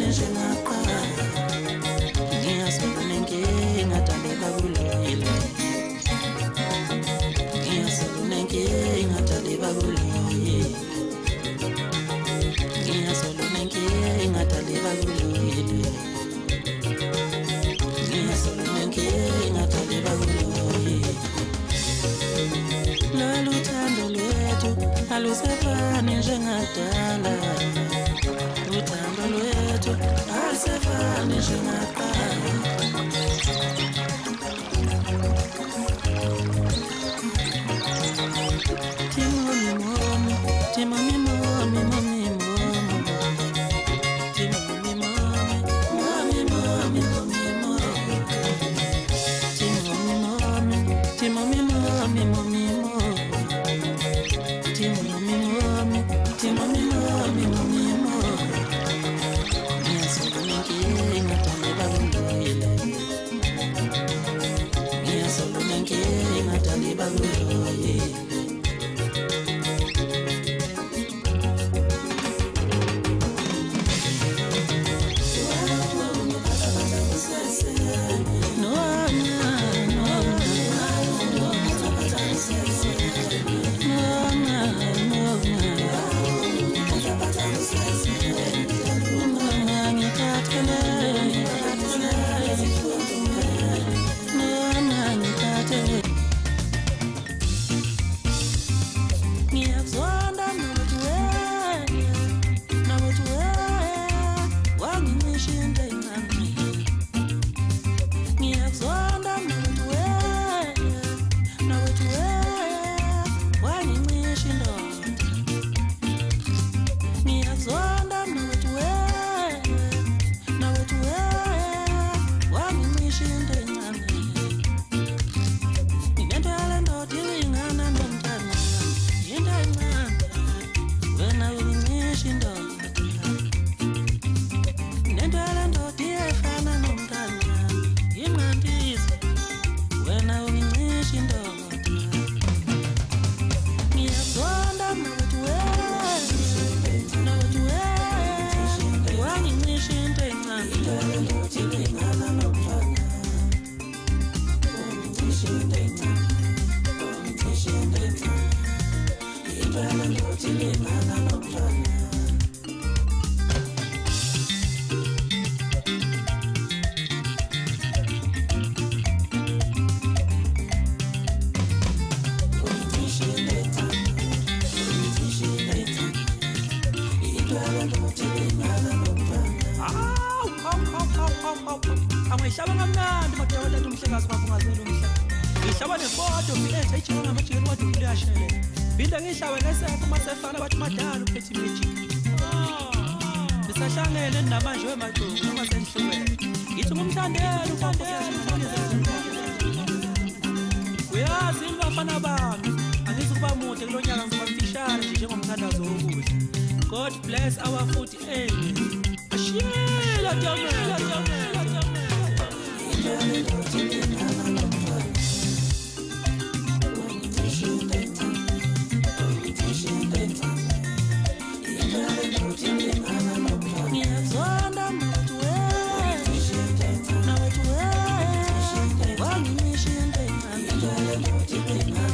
njengaqala ngiyasola nenkinga talela kulile ngiyasola nenkinga talela kulile ngiyasola nenkinga talela kulile ngiyasola nenkinga talela kulile Loluthando lwethu alusefani njengadala Uthando lwethu alusefani njengaqala Timomi momi, timomi momi, momi momi Timomi momi, momi momi, momi momi Timomi momi, timomi momi, momi Timomi momi, momi momi Ngiyasola nenkinga talela kulile Ngiyasola nenkinga talela kulile God bless our foot Thank you.